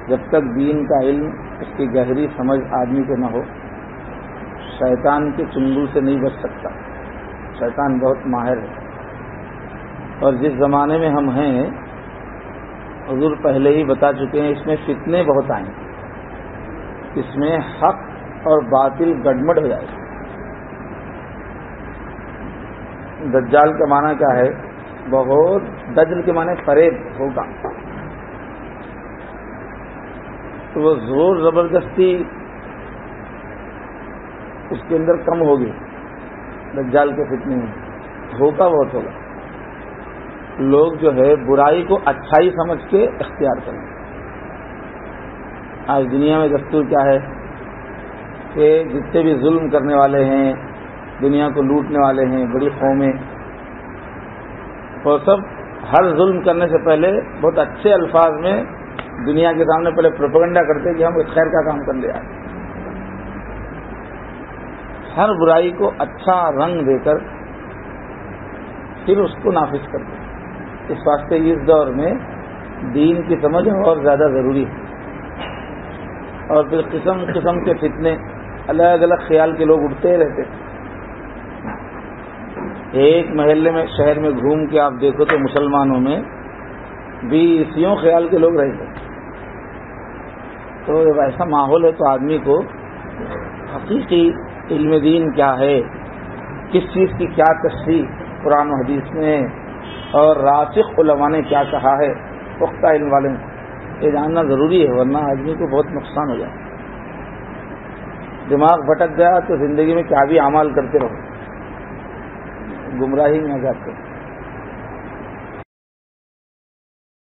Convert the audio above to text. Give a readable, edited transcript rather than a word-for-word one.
جب تک دین کا علم، اس کی گہری سمجھ آدمی کو نہ ہو، شیطان کے چنگل سے نہیں بچ سکتا۔ شیطان بہت ماہر ہے، اور جس زمانے میں ہم ہیں حضور پہلے ہی بتا چکے ہیں، اس میں فتنے بہت آئیں، اس میں حق اور باطل گڑبڑ ہو جائے گا۔ دجال کا معنی کیا ہے؟ بہت، دجل کے معنی فریب ہوگا، تو وہ زور زبردستی اس کے اندر کم ہوگی۔ دجال کے فتنے میں دھوکہ بہت ہوگا، لوگ جو ہے برائی کو اچھائی سمجھ کے اختیار کریں۔ آج دنیا میں دستور کیا ہے کہ جتنے بھی ظلم کرنے والے ہیں، دنیا کو لوٹنے والے ہیں، بڑی قومیں، وہ سب ہر ظلم کرنے سے پہلے بہت اچھے الفاظ میں دنیا کے سامنے پہلے پروپیگنڈا کرتے کہ ہم ایک خیر کا کام کر لے آئے۔ ہر برائی کو اچھا رنگ دے کر پھر اس کو نافذ کرتے ہیں۔ اس واسطے اس دور میں دین کی سمجھ اور زیادہ ضروری ہے، اور پھر قسم قسم کے فتنے، الگ الگ خیال کے لوگ اٹھتے رہتے ہیں۔ ایک محلے میں، شہر میں گھوم کے آپ دیکھو تو مسلمانوں میں 20 خیال کے لوگ رہتے ہیں۔ تو جب ایسا ماحول ہے تو آدمی کو حقیقی علم دین کیا ہے، کس چیز کی کیا تشریح قرآن و حدیث میں، اور راسخ علماء نے کیا کہا ہے، پختہ علم والے نے، یہ جاننا ضروری ہے، ورنہ آدمی کو بہت نقصان ہو جائے۔ دماغ بھٹک گیا تو زندگی میں کیا بھی اعمال کرتے رہو، گمراہی میں آ جاتے۔